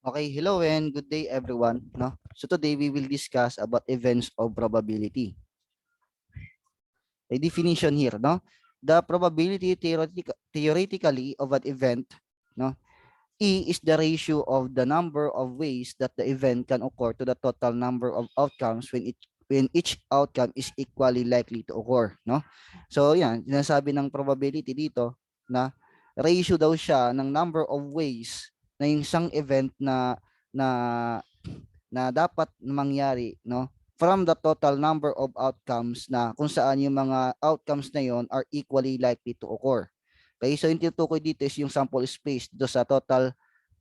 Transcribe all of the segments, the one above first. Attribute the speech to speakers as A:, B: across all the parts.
A: Okay, hello and good day everyone. No? So today we will discuss about events of probability. A definition here, no? The probability theoretically of an event, no? E is the ratio of the number of ways that the event can occur to the total number of outcomes when each outcome is equally likely to occur, no? So yan, sinasabi ng probability dito na ratio daw siya ng number of ways na yung isang event na na dapat mangyari, no? From the total number of outcomes na kung saan yung mga outcomes na yon are equally likely to occur. Okay, so yung tinutukoy dito is yung sample space do sa total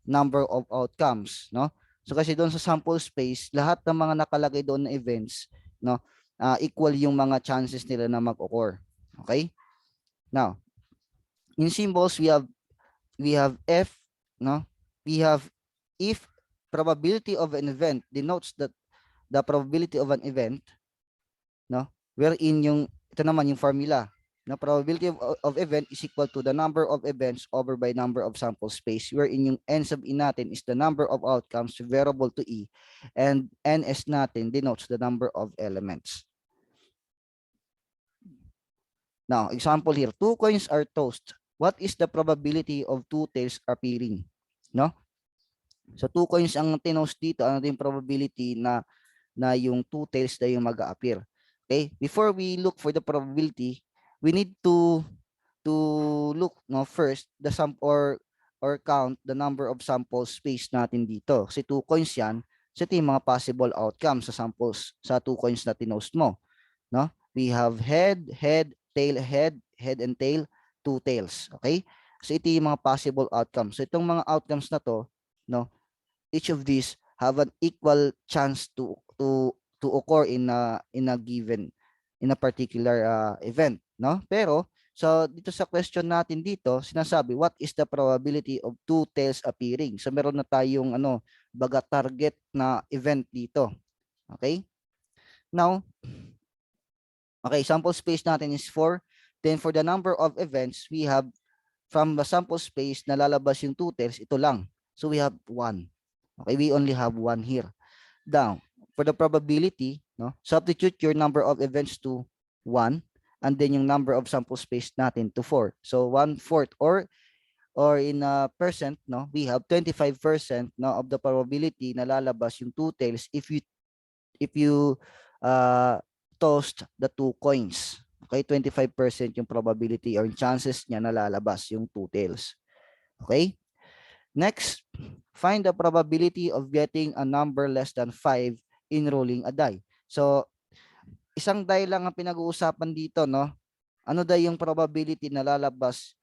A: number of outcomes, no? So kasi doon sa sample space, lahat ng mga nakalagay doon na events, no, equal yung mga chances nila na mag-occur. Okay? Now, in symbols we have F, no? We have if probability of an event denotes that the probability of an event, no? Wherein yung ito naman yung formula. The probability of event is equal to the number of events over by number of sample space, wherein yung n sub e natin is the number of outcomes variable to e, and ns natin denotes the number of elements. Now, example here, two coins are tossed. What is the probability of two tails appearing? No? So two coins ang tinost dito, ano din probability na yung two tails na yung mag-a-appear. Okay? Before we look for the probability, we need to look no first the sum or count the number of sample space natin dito. Kasi two coins yan, so ito yung mga possible outcomes sa samples sa two coins na tinost mo, no? We have head, head and tail, two tails, okay? So ito yung mga possible outcomes. So itong mga outcomes na to, no, each of these have an equal chance to occur in a given in a particular event, no? Pero so dito sa question natin dito, sinasabi what is the probability of two tails appearing? So meron na tayong baga target na event dito. Okay? Now, okay, sample space natin is 4. Then for the number of events, we have from the sample space na lalabas yung two tails, ito lang. So we have 1. Okay, we only have 1 here. Now, for the probability, no, substitute your number of events to 1 and then yung number of sample space natin to 4. So 1/4 or in a percent, no, we have 25% no of the probability na lalabas yung two tails if you tossed the two coins. Okay, 25% yung probability or chances niya na lalabas yung two tails. Okay? Next, find the probability of getting a number less than 5 in rolling a die. So, isang die lang ang pinag-uusapan dito, no? Ano daw yung probability na lalabas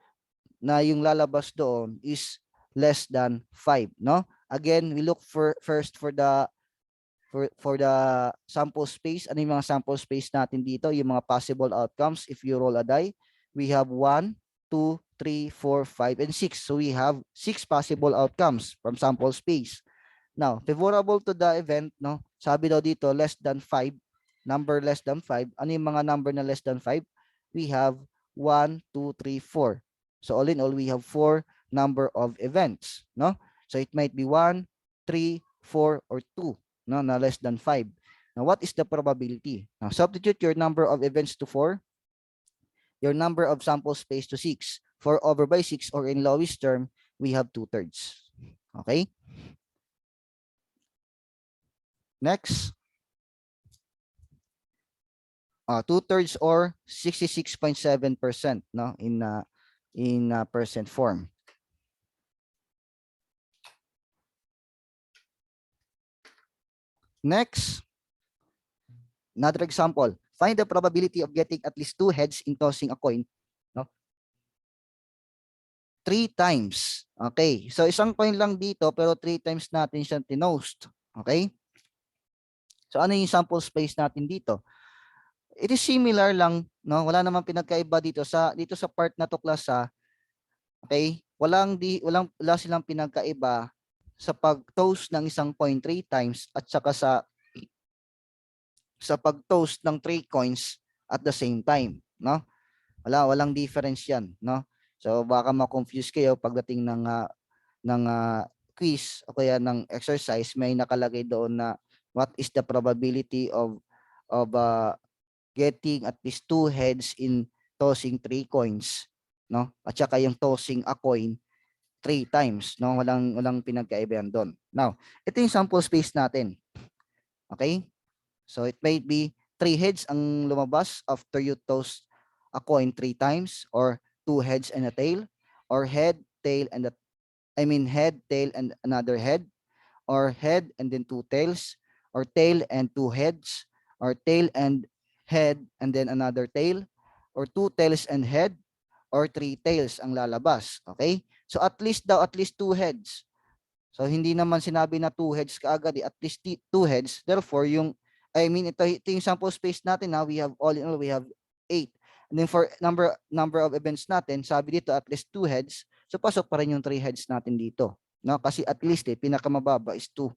A: na yung lalabas doon is less than 5, no? Again, we look first for the sample space. Ano yung mga sample space natin dito? Yung mga possible outcomes if you roll a die. We have 1, 2, 3, 4, 5, and 6. So we have 6 possible outcomes from sample space. Now, favorable to the event, no? Sabi daw dito, less than 5, number less than 5. Ano yung mga number na less than 5? We have 1, 2, 3, 4. So all in all, we have 4 number of events, no? So it might be 1, 3, 4, or 2, no? Na less than 5. Now, what is the probability? Now, substitute your number of events to 4, your number of sample space to 6. 4 over by 6, or in lowest term, we have 2/3. Okay? Next. 2/3 or 66.7%, no, in percent form. Next, another example. Find the probability of getting at least 2 heads in tossing a coin, no? 3 times. Okay. So isang coin lang dito pero 3 times natin siyang tinost. Okay? So ano yung sample space natin dito? It is similar lang, no? Wala namang pinagkaiba dito sa part na to, class, ha. Okay? Wala silang pinagkaiba sa pag-toast ng isang coin 3 times at saka sa pag-toast ng 3 coins at the same time, no? Walang difference 'yan, no? So baka ma-confuse kayo pagdating ng quiz o kaya ng exercise, may nakalagay doon na what is the probability of getting at least 2 heads in tossing 3 coins, no? At saka yung tossing a coin 3 times, no? Walang pinagkaiba yan doon. Now, ito yung sample space natin. Okay? So it may be 3 heads ang lumabas after you toss a coin 3 times, or 2 heads and a tail, or head, tail, and head, tail, and another head, or head and then 2 tails, or tail and 2 heads, or tail and head and then another tail, or 2 tails and head, or 3 tails ang lalabas. Okay? So at least 2 heads. So hindi naman sinabi na 2 heads kaagad, at least 2 heads. Therefore, ito yung sample space natin na we have all in all, we have 8. And then for number of events natin, sabi dito at least 2 heads. So pasok pa rin yung 3 heads natin dito. No? Kasi at least pinakamababa is 2.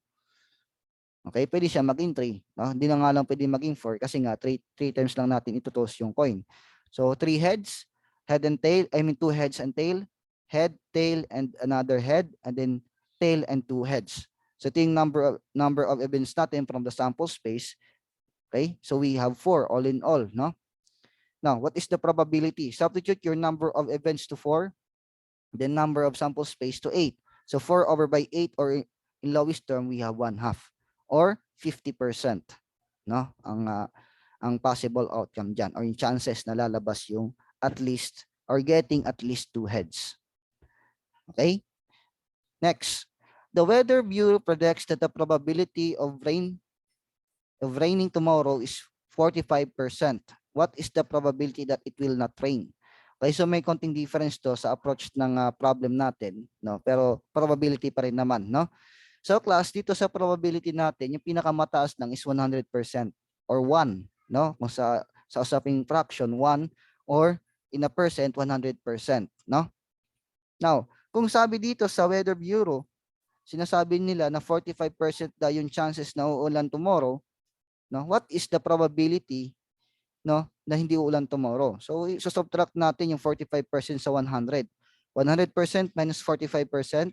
A: Okay, pwede siya maging 3. No? Hindi na nga lang pwede maging 4 kasi nga 3 times lang natin itutos yung coin. So 3 heads, head and tail, 2 heads and tail, head, tail, and another head, and then tail and 2 heads. So ito yung number of events natin from the sample space. Okay, so we have 4 all in all, no? Now, what is the probability? Substitute your number of events to 4, then number of sample space to 8. So 4 over by 8, or in lowest term, we have 1/2, or 50%, no? Ang possible outcome dyan, or yung chances na lalabas yung at least, or getting at least 2 heads. Okay? Next, the Weather Bureau predicts that the probability of raining tomorrow is 45%. What is the probability that it will not rain? Okay, so may konting difference to sa approach ng problem natin, no? Pero probability pa rin naman, no? So class, dito sa probability natin, yung pinakamataas lang is 100%, or 1, no? Kung sa usaping fraction, 1, or in a percent, 100%, no? Now, kung sabi dito sa Weather Bureau, sinasabi nila na 45% daw yung chances na uulan tomorrow, no? What is the probability, no, na hindi uulan tomorrow? So subtract natin yung 45% sa 100. 100% minus 45%,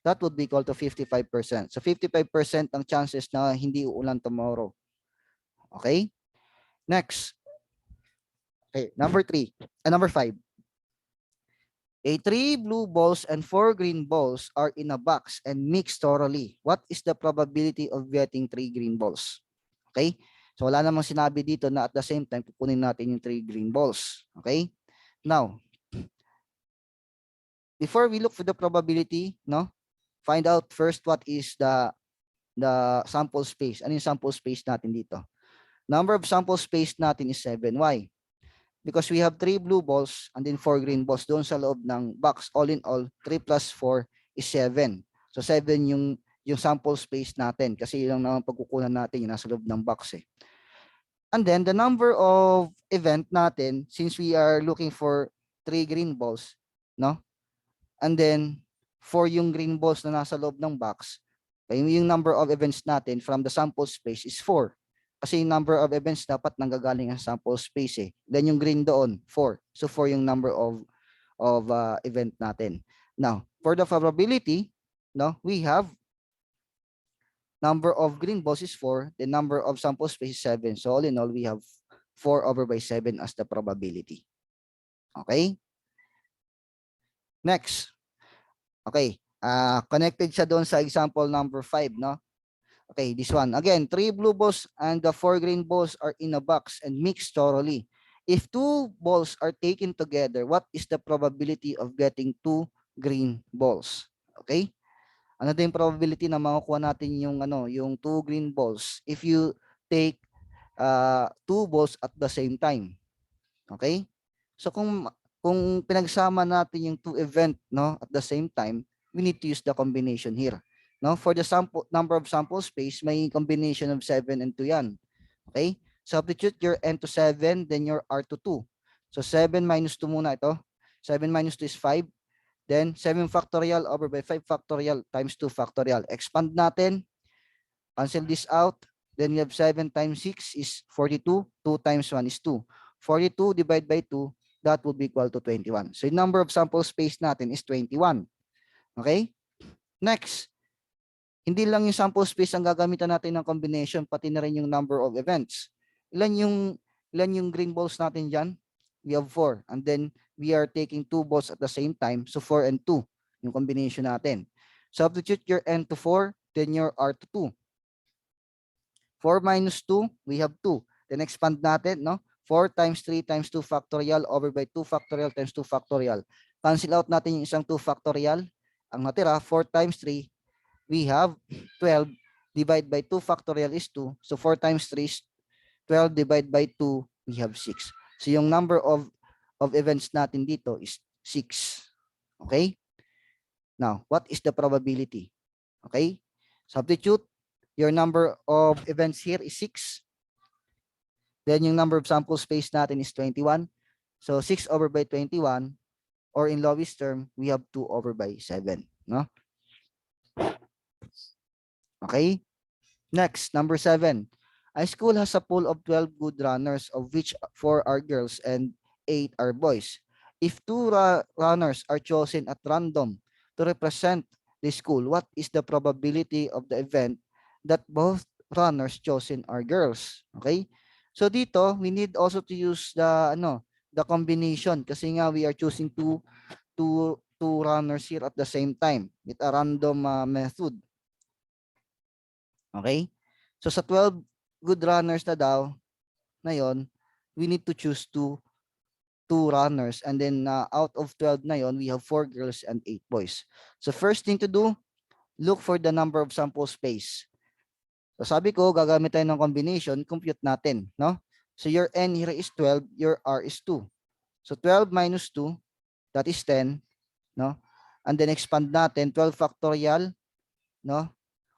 A: that would be equal to 55%. So 55% ang chances na hindi uulan tomorrow. Okay? Next. Okay, number 5. 3 blue balls and 4 green balls are in a box and mixed thoroughly. What is the probability of getting 3 green balls? Okay? So wala namang sinabi dito na at the same time kukunin natin yung 3 green balls. Okay? Now, before we look for the probability, no? Find out first what is the sample space. Ano yung sample space natin dito? Number of sample space natin is 7. Why? Because we have 3 blue balls and then 4 green balls doon sa loob ng box. All in all, 3 plus 4 is 7. So 7 yung sample space natin kasi yun lang naman pagkukunan natin yung nasa loob ng box eh. And then the number of event natin, since we are looking for 3 green balls, no? And then 4 yung green balls na nasa loob ng box, yung number of events natin from the sample space is 4. Kasi yung number of events dapat nanggagaling sa sample space eh. Then yung green doon, 4. So 4 yung number of event natin. Now, for the probability, no, we have number of green balls is 4, the number of sample space is 7. So all in all, we have 4 over by 7 as the probability. Okay? Next. Okay. Connected siya doon sa example number 5, no? Okay, this one. Again, 3 blue balls and the 4 green balls are in a box and mixed thoroughly. If 2 balls are taken together, what is the probability of getting 2 green balls? Okay? Ano din yung probability na makukuha natin yung 2 green balls if you take 2 balls at the same time? Okay? So kung pinagsama natin yung 2 event, no, at the same time, we need to use the combination here. No, for the number of sample space, may combination of 7 and 2 yan. Okay? Substitute your n to 7, then your r to 2. So 7 minus 2 muna ito. 7 minus 2 is 5. Then 7 factorial over by 5 factorial times 2 factorial. Expand natin. Cancel this out. Then we have 7 times 6 is 42. 2 times 1 is 2. 42 divided by 2, that would be equal to 21. So the number of sample space natin is 21. Okay? Next. Hindi lang yung sample space ang gagamitan natin ng combination, pati na rin yung number of events. Ilan yung green balls natin dyan? We have 4. And then we are taking 2 balls at the same time. So 4 and 2 yung combination natin. Substitute your n to 4, then your r to 2. 4 minus 2, we have 2. Then expand natin, no? 4 times 3 times 2 factorial over by 2 factorial times 2 factorial. Cancel out natin yung isang 2 factorial. Ang natira, 4 times 3, we have 12 divided by 2 factorial is 2. So 4 times 3 is 12 divided by 2, we have 6. So yung number of events natin dito is 6. Okay? Now, what is the probability? Okay? Substitute. Your number of events here is 6. Then yung number of sample space natin is 21. So 6 over by 21, or in lowest term, we have 2 over by 7. No? Okay? Next, number 7. A school has a pool of 12 good runners, of which 4 are girls and 8 are boys. If 2 runners are chosen at random to represent the school, what is the probability of the event that both runners chosen are girls? Okay? So dito, we need also to use the combination, kasi nga we are choosing two runners here at the same time with a random method. Okay? So sa 12 good runners na daw na yon, we need to choose two runners, and then out of 12 na yon, we have 4 girls and 8 boys. So first thing to do, look for the number of sample space. So sabi ko, gagamit tayo ng combination, compute natin, no? So your n here is 12, your r is 2. So 12 minus 2, that is 10, no? And then expand natin, 12 factorial, no?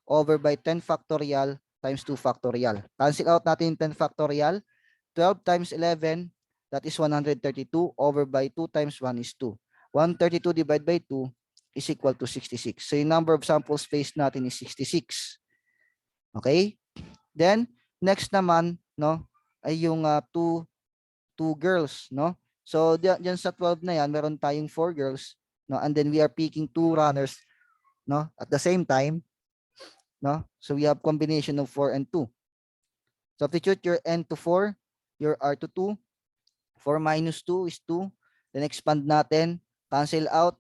A: Over by 10 factorial times 2 factorial. Cancel out natin 10 factorial. 12 times 11, that is 132, over by 2 times 1 is 2. 132 divided by 2 is equal to 66. So yung number of sample space natin is 66. Okay? Then, next naman, no, ay yung two girls, no? So, diyan sa 12 na yan, meron tayong 4 girls, no? And then we are picking 2 runners, no, at the same time, no? So we have combination of 4 and 2. Substitute your n to 4, your r to 2. 4 minus 2 is 2. Then expand natin. Cancel out.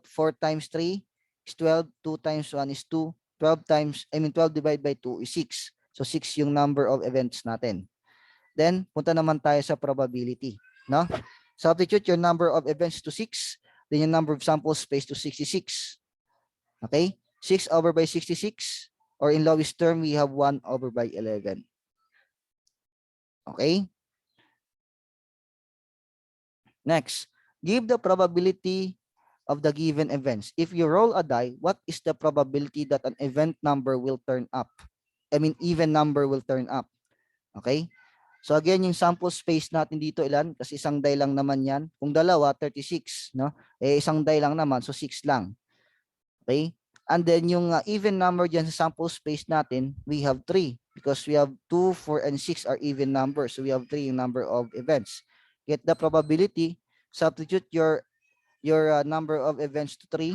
A: 4 times 3 is 12. 2 times 1 is 2. 12 divided by 2 is 6. So 6 yung number of events natin. Then, punta naman tayo sa probability. No? Substitute your number of events to 6. Then yung number of sample space to 66. Okay? 6 over by 66. Or in lowest term, we have 1 over by 11. Okay? Next, give the probability of the given events. If you roll a die, what is the probability that an event number will turn up? I mean, even number will turn up. Okay? So again, yung sample space natin dito ilan? Kasi isang die lang naman yan. Kung dalawa, 36. No? Eh, isang die lang naman, so 6 lang. Okay? And then yung even number dyan sa sample space natin, we have 3. Because we have 2, 4, and 6 are even numbers. So we have 3 yung number of events. Get the probability, substitute your number of events to 3,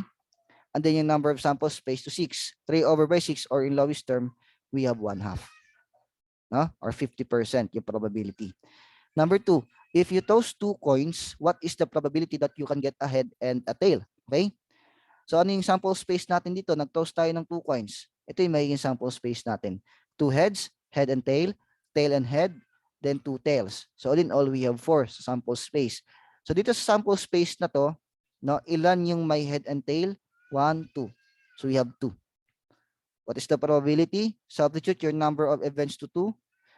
A: and then yung number of sample space to 6. 3 over by 6, or in lowest term, we have 1/2. No? Or 50% yung probability. Number 2, if you toss 2 coins, what is the probability that you can get a head and a tail? Okay? So ano yung sample space natin dito? Nag-toss tayo ng 2 coins. Ito yung magiging sample space natin. 2 heads, head and tail and head, then 2 tails. So all in all, we have 4 sa sample space. So dito sa sample space na to, no, ilan yung may head and tail? 1, 2. So we have 2. What is the probability? Substitute your number of events to 2,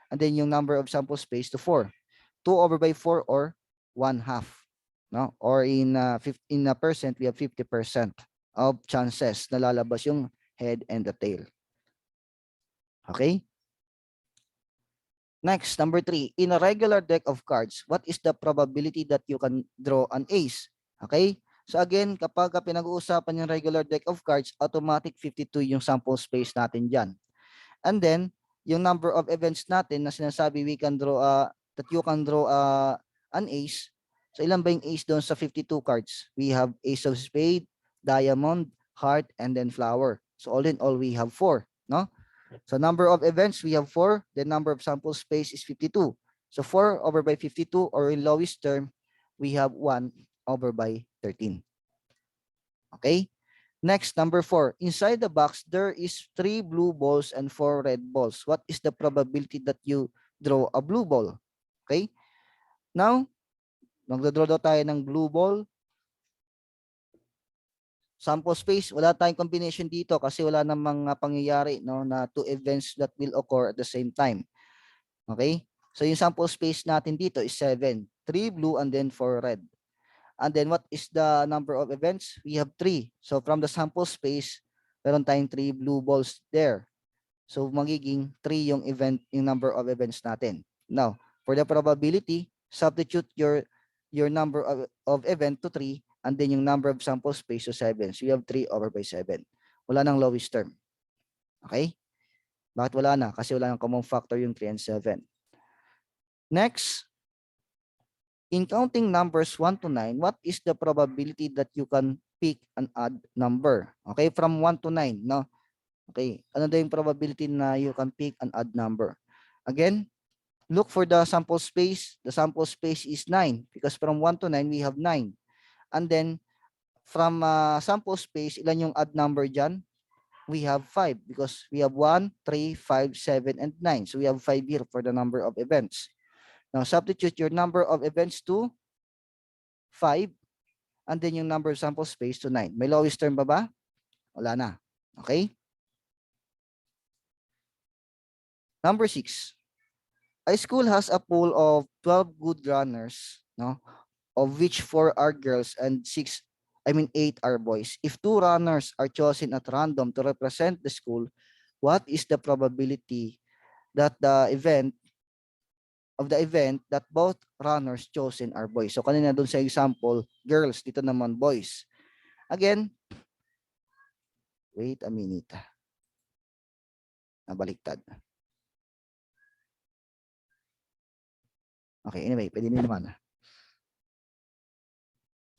A: and then yung number of sample space to 4. 2 over by 4, or 1/2. No? Or in percent, we have 50% of chances na lalabas yung head and the tail. Okay? Next, number 3. In a regular deck of cards, what is the probability that you can draw an ace? Okay? So again, kapag pinag-uusapan yung regular deck of cards, automatic 52 yung sample space natin dyan. And then, yung number of events natin na sinasabi that you can draw an ace. So ilan ba yung ace doon sa 52 cards? We have ace of spade, diamond, heart, and then flower. So all in all, we have 4, no? So number of events, we have 4. The number of sample space is 52. So 4 over by 52, or in lowest term, we have 1 over by 13. Okay? Next, number 4. Inside the box, there is 3 blue balls and 4 red balls. What is the probability that you draw a blue ball? Okay? Now, magdodraw daw tayo ng blue ball. Sample space, wala tayong combination dito kasi wala namang pangyayari, no, na 2 events that will occur at the same time. Okay? So yung sample space natin dito is 7. 3 blue and then 4 red. And then what is the number of events? We have 3. So from the sample space, meron tayong 3 blue balls there. So magiging 3 yung number of events natin. Now, for the probability, substitute your number of event to 3 and then yung number of sample space to 7. So you have 3 over by 7. Wala nang lowest term. Okay? Bakit wala na? Kasi wala nang common factor yung 3 and 7. Next, in counting numbers 1 to 9, what is the probability that you can pick an odd number? Okay, from 1 to 9, no? Okay, ano daw yung probability na you can pick an odd number? Again, look for the sample space. The sample space is 9 because from 1 to 9, we have 9. And then, from sample space, ilan yung odd number dyan? We have 5 because we have 1, 3, 5, 7, and 9. So we have 5 here for the number of events. Now, substitute your number of events to 5 and then yung number of sample space to 9. May lowest term ba? Wala na. Okay? Number 6. A school has a pool of 12 good runners, no? Of which 4 are girls and 8 are boys. If 2 runners are chosen at random to represent the school, what is the probability that the event that both runners chosen are boys? So kanina dun sa example, girls, dito naman boys. Again, wait a minute. Nabaliktad. Okay, anyway, pwede din naman.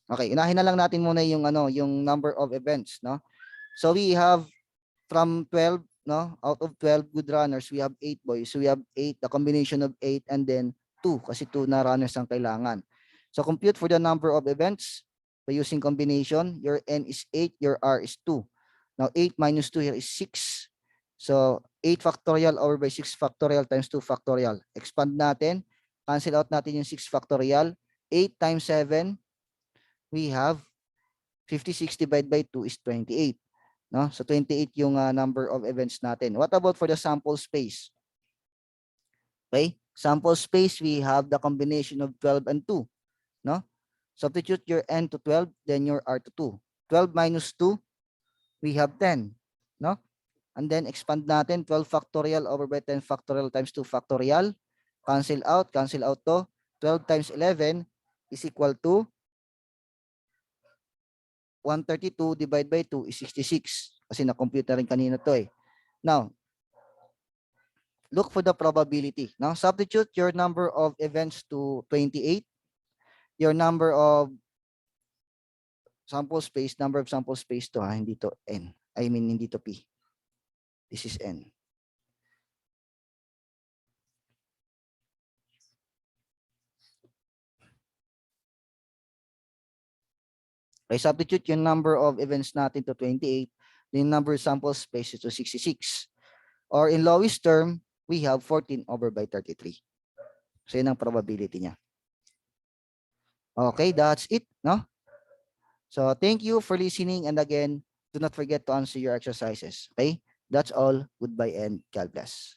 A: Okay, unahin na lang natin muna yung yung number of events, no? So we have from 12, no? Out of 12 good runners, we have 8 boys. So we have 8, the combination of 8 and then 2 kasi 2 na runners ang kailangan. So compute for the number of events by using combination. Your n is 8, your r is 2. Now 8 minus 2 here is 6. So 8 factorial over by 6 factorial times 2 factorial. Expand natin. Cancel out natin yung 6 factorial. 8 times 7, we have 56 divided by 2 is 28. No? So 28 yung number of events natin. What about for the sample space? Okay? Sample space, we have the combination of 12 and 2. No? Substitute your n to 12, then your r to 2. 12 minus 2, we have 10. No? And then expand natin, 12 factorial over by 10 factorial times 2 factorial. Cancel out to. 12 times 11 is equal to 132 divided by 2 is 66. Kasi na-compute na rin kanina to eh. Now, look for the probability. Now, substitute your number of events to 28. Your number of sample space to hindi to n. I mean, hindi to p. This is n. Okay, substitute yung number of events natin to 28. The number of sample space to 66. Or in lowest term, we have 14 over by 33. So yun ang probability niya. Okay, that's it, no? So thank you for listening, and again, do not forget to answer your exercises. Okay, that's all. Goodbye and God bless.